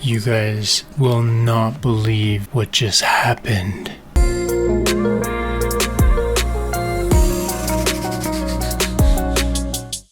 You guys will not believe what just happened.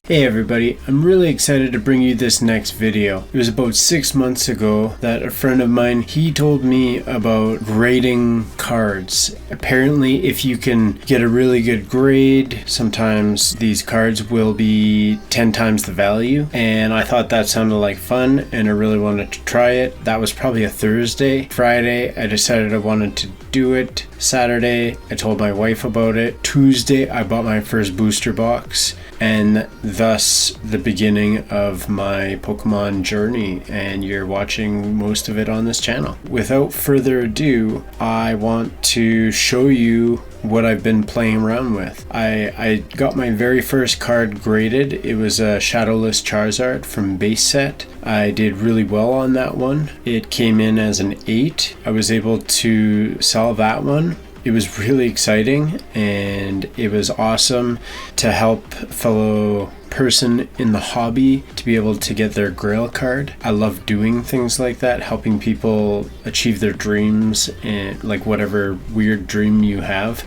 Hey everybody, I'm really excited to bring you this next video. It was about 6 months ago that a friend of mine, he told me about grading cards. Apparently if you can get a really good grade, sometimes these cards will be 10 times the value, and I thought that sounded like fun and I really wanted to try it. That was probably a Thursday. Friday I decided I wanted to do it. Saturday I told my wife about it. Tuesday I bought my first booster box, and thus the beginning of my Pokemon journey, and you're watching most of it on this channel. Without further ado, I want to show you what I've been playing around with. I got my very first card graded. It was a Shadowless Charizard from base set. I did really well on that one. It came in as an 8. I was able to sell that one. It was really exciting, and it was awesome to help fellow person in the hobby to be able to get their Grail card. I love doing things like that, helping people achieve their dreams, and like whatever weird dream you have.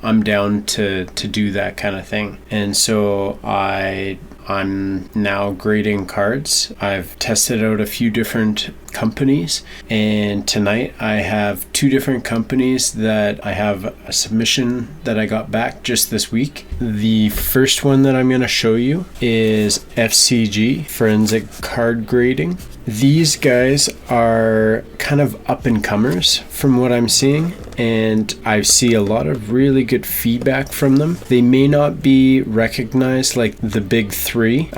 I'm down to do that kind of thing, and so I'm now grading cards. I've tested out a few different companies, and tonight I have 2 different companies that I have a submission that I got back just this week. The first one that I'm going to show you is FCG, Forensic Card Grading. These guys are kind of up and comers from what I'm seeing, and I see a lot of really good feedback from them. They may not be recognized like the big 3,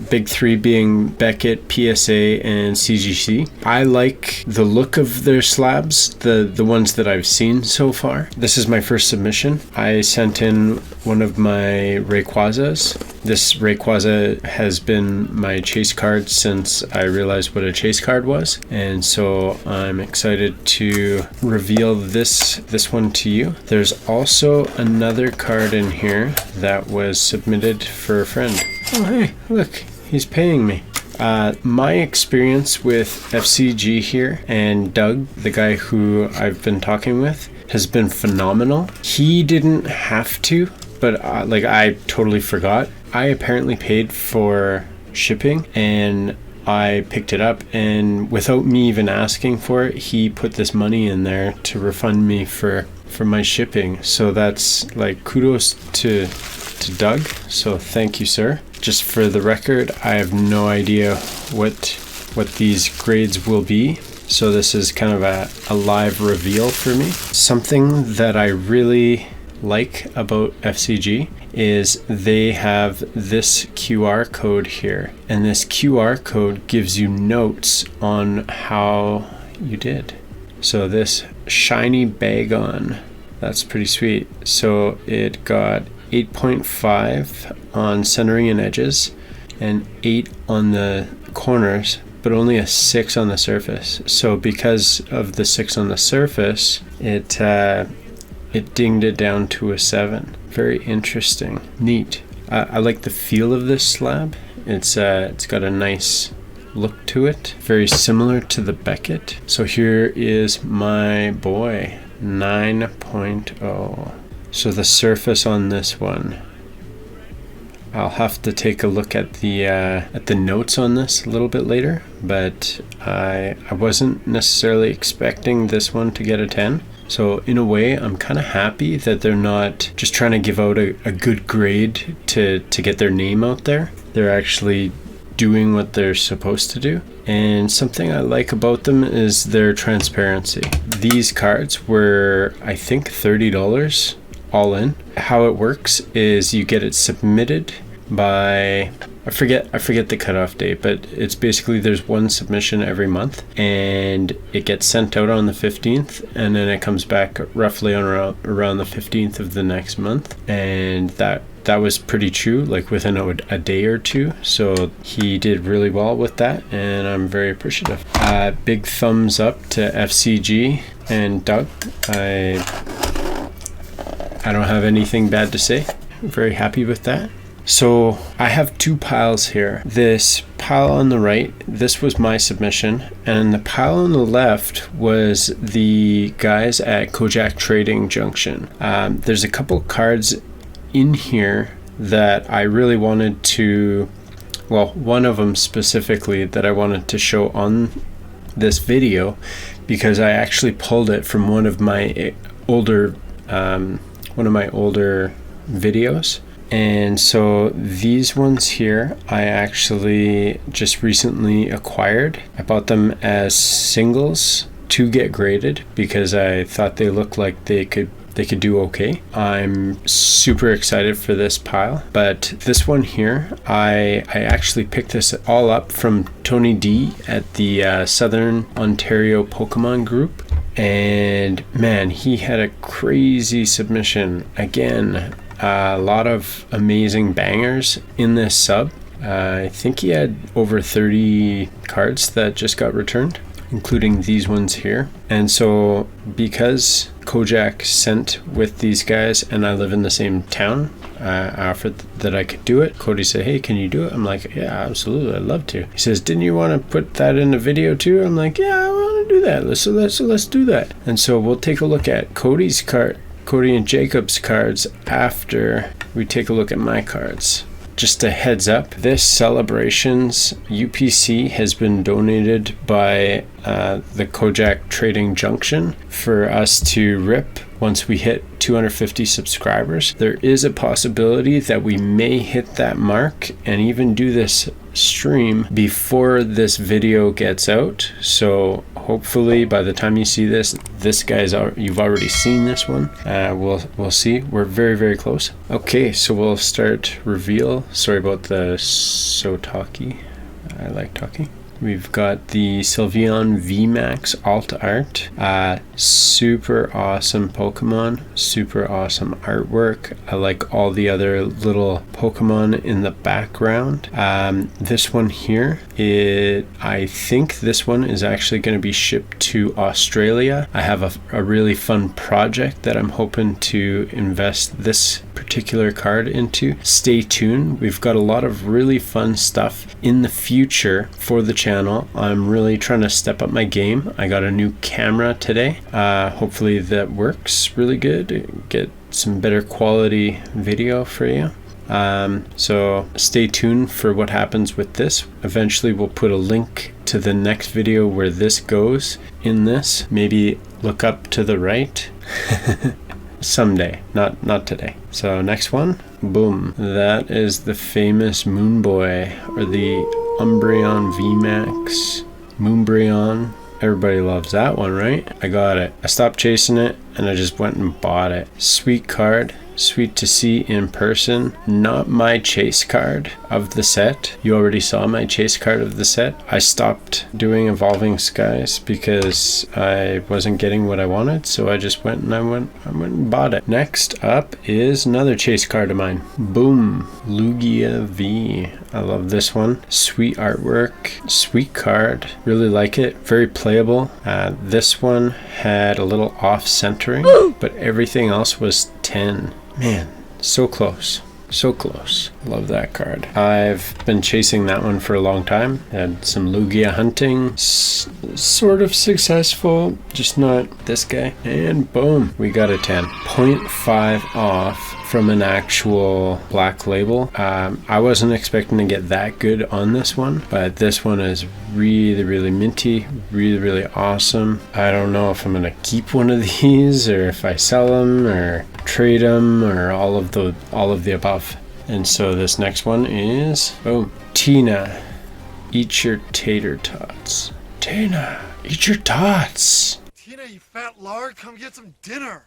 big 3 being Beckett, PSA, and CGC. I like the look of their slabs, the ones that I've seen so far. This is my first submission. I sent in one of my Rayquazas. This Rayquaza has been my chase card since I realized what a chase card was, and so I'm excited to reveal this one to you. There's also another card in here that was submitted for a friend. Oh hey, look, he's paying me. My experience with FCG here and Doug, the guy who I've been talking with, has been phenomenal. He didn't have to, but I totally forgot. I apparently paid for shipping and I picked it up, and without me even asking for it, he put this money in there to refund me for my shipping. So that's like kudos to Doug. So thank you, sir. Just for the record, I have no idea what these grades will be. So this is kind of a live reveal for me. Something that I really like about FCG is they have this QR code here, and this QR code gives you notes on how you did. So this shiny Bagon, that's pretty sweet. So it got 8.5 on centering and edges and 8 on the corners, but only a 6 on the surface. So because of the 6 on the surface, it dinged it down to a 7. Very interesting. Neat. I like the feel of this slab. It's got a nice look to it. Very similar to the Beckett. So here is my boy, 9.0. So the surface on this one, I'll have to take a look at the notes on this a little bit later, but I wasn't necessarily expecting this one to get a 10. So in a way, I'm kind of happy that they're not just trying to give out a good grade to get their name out there. They're actually doing what they're supposed to do. And something I like about them is their transparency. These cards were, I think, $30 all in. How it works is you get it submitted by, I forget the cutoff date, but it's basically there's one submission every month, and it gets sent out on the 15th, and then it comes back roughly on around the 15th of the next month. And that was pretty true, like within a day or two. So he did really well with that, and I'm very appreciative. Big thumbs up to FCG and Doug. I don't have anything bad to say. I'm very happy with that. So I have two piles here. This pile on the right, this was my submission, and the pile on the left was the guys at Kojak Trading Junction. There's a couple cards in here that I really wanted to, well, one of them specifically that I wanted to show on this video, because I actually pulled it from one of my older videos. And so these ones here I actually just recently acquired. I bought them as singles to get graded because I thought they looked like they could do okay. I'm super excited for this pile, but this one here, I actually picked this all up from Tony D at the Southern Ontario Pokemon group, and man, he had a crazy submission. Again, a lot of amazing bangers in this sub. I think he had over 30 cards that just got returned, including these ones here. And so because Kojak sent with these guys and I live in the same town, I offered that I could do it. Cody said, hey, can you do it? I'm like, yeah, absolutely, I'd love to. He says, didn't you want to put that in the video too? I'm like, yeah, I want to do that. So let's do that. And so we'll take a look at Cody and Jacob's cards after we take a look at my cards. Just a heads up, this Celebrations UPC has been donated by the Kojak Trading Junction for us to rip once we hit 250 subscribers. There is a possibility that we may hit that mark and even do this stream before this video gets out. So hopefully by the time you see this guy's out, you've already seen this one. We'll see. We're very, very close. Okay, so we'll start reveal. Sorry about the so talky. I like talking. We've got the Sylveon VMAX alt art. Super awesome Pokemon, super awesome artwork. I like all the other little Pokemon in the background. This one here, I think this one is actually going to be shipped to Australia. I have a really fun project that I'm hoping to invest this particular card into. Stay tuned. We've got a lot of really fun stuff in the future for the channel. I'm really trying to step up my game. I got a new camera today. Hopefully that works really good. Get some better quality video for you. So stay tuned for what happens with this. Eventually we'll put a link to the next video where this goes in this. Maybe look up to the right. Someday, not today. So next one, boom. That is the famous Moonboy, or the Umbreon VMAX Moonbreon. Everybody loves that one, right? I got it. I stopped chasing it and I just went and bought it. Sweet card. Sweet to see in person. Not my chase card of the set. You already saw my chase card of the set. I stopped doing Evolving Skies because I wasn't getting what I wanted, so I just went and bought it. Next up is another chase card of mine. Boom. Lugia V. I love this one. Sweet artwork. Sweet card. Really like it. Very playable. This one had a little off centering, but everything else was 10. Man, so close. So close. Love that card. I've been chasing that one for a long time. Had some Lugia hunting. Sort of successful, just not this guy. And boom, we got a 10. 0.5 off from an actual black label. I wasn't expecting to get that good on this one, but this one is really, really minty. Really, really awesome. I don't know if I'm gonna keep one of these or if I sell them or trade them or all of the above. And so this next one is, oh, Tina, eat your tater tots. Tina, eat your tots. Tina, you fat lard, come get some dinner.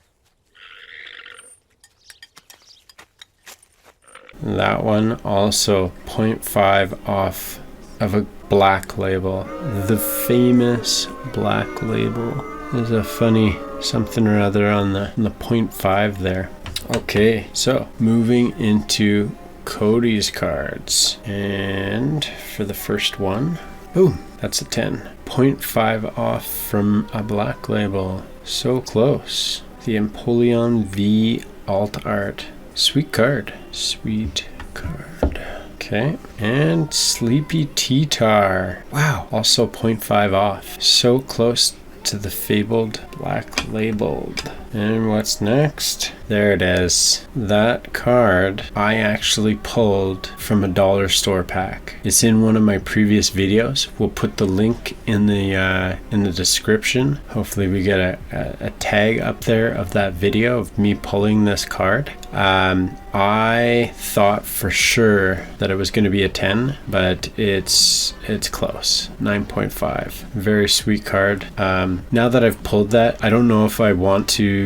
That one also 0.5 off of a black label. The famous black label. There's a funny something or other on the 0.5 there. Okay, so moving into Cody's cards. And for the first one, boom, that's a 10. 0.5 off from a black label. So close. The Empoleon V alt art. Sweet card. Sweet card. Okay, and Sleepy Ttar. Wow, also 0.5 off. So close to the fabled black labeled. And what's next? There it is. That card I actually pulled from a dollar store pack. It's in one of my previous videos. We'll put the link in the description. Hopefully we get a tag up there of that video of me pulling this card. I thought for sure that it was going to be a 10, but it's close. 9.5. Very sweet card. Now that I've pulled that, I don't know if I want to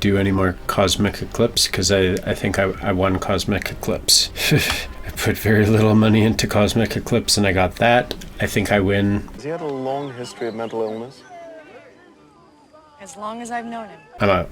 do any more Cosmic Eclipse, because I think I won Cosmic Eclipse. I put very little money into Cosmic Eclipse and I got that. I think I win. Has he had a long history of mental illness? As long as I've known him. I'm out.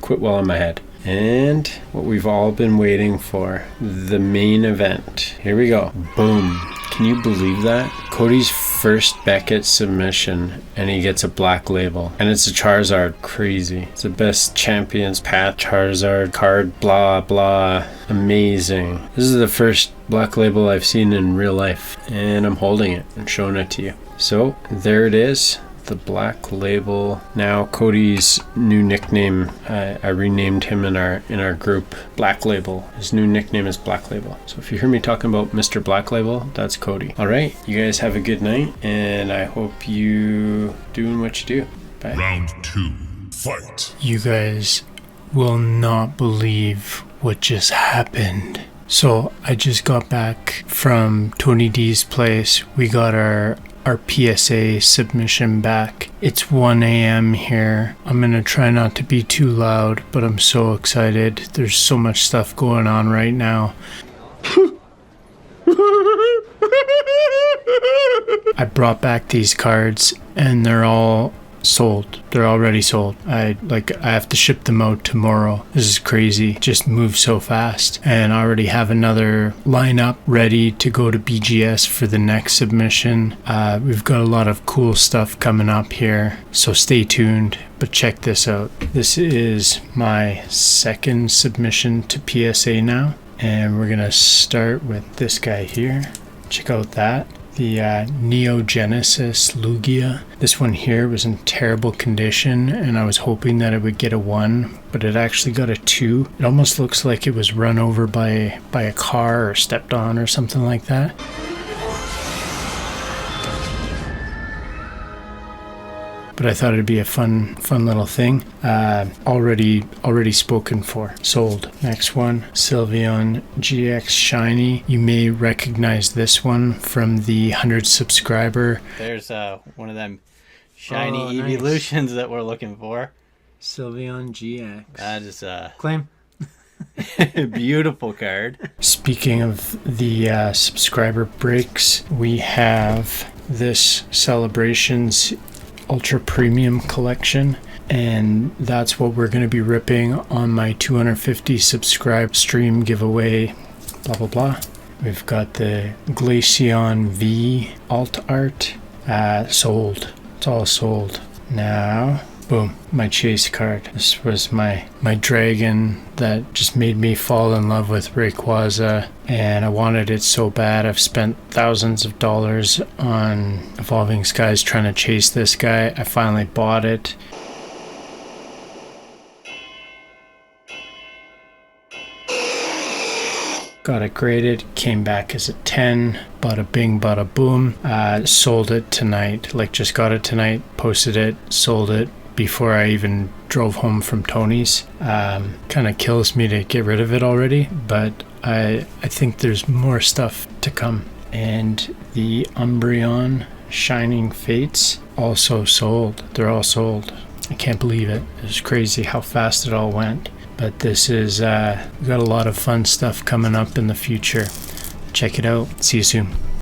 Quit while I'm ahead. And what we've all been waiting for, the main event. Here we go. Boom. Can you believe that? Cody's first Beckett submission, and he gets a black label. And it's a Charizard. Crazy. It's the best champions path Charizard card, blah, blah. Amazing. This is the first black label I've seen in real life. And I'm holding it and showing it to you. So, there it is. The black label. Now Cody's new nickname, I renamed him in our group Black Label. His new nickname is Black Label. So if you hear me talking about Mr. Black Label, that's Cody. All right, you guys have a good night, and I hope you doing what you do. Bye. Round 2, fight. You guys will not believe what just happened. So I just got back from Tony D's place. We got our PSA submission back. It's 1 a.m. here. I'm gonna try not to be too loud, but I'm so excited. There's so much stuff going on right now. I brought back these cards and they're all sold. They're already sold. I have to ship them out tomorrow. This is crazy. Just moves so fast. And I already have another lineup ready to go to BGS for the next submission. We've got a lot of cool stuff coming up here, so stay tuned. But check this out. This is my second submission to PSA now, and we're gonna start with this guy here. Check out that. The Neo Genesis Lugia. This one here was in terrible condition, and I was hoping that it would get a 1, but it actually got a 2. It almost looks like it was run over by a car or stepped on or something like that. But I thought it'd be a fun little thing. Already spoken for. Sold. Next one, Sylveon GX Shiny. You may recognize this one from the 100 subscriber. There's one of them shiny evolutions that we're looking for. Sylveon GX. That is Claim. beautiful card. Speaking of the subscriber breaks, we have this Celebrations Ultra Premium collection, and that's what we're going to be ripping on my 250 subscribe stream giveaway, blah blah blah. We've got the Glaceon V alt art. Sold. It's all sold. Now, boom, my chase card. This was my dragon that just made me fall in love with Rayquaza, and I wanted it so bad. I've spent thousands of dollars on Evolving Skies trying to chase this guy. I finally bought it. Got it graded, came back as a 10, bada bing, bada boom. Sold it tonight, just got it tonight, posted it, sold it before I even drove home from Tony's. Kind of kills me to get rid of it already, but I think there's more stuff to come. And the Umbreon Shining Fates also sold. They're all sold. I can't believe it. It was crazy how fast it all went. But this is, we got a lot of fun stuff coming up in the future. Check it out. See you soon.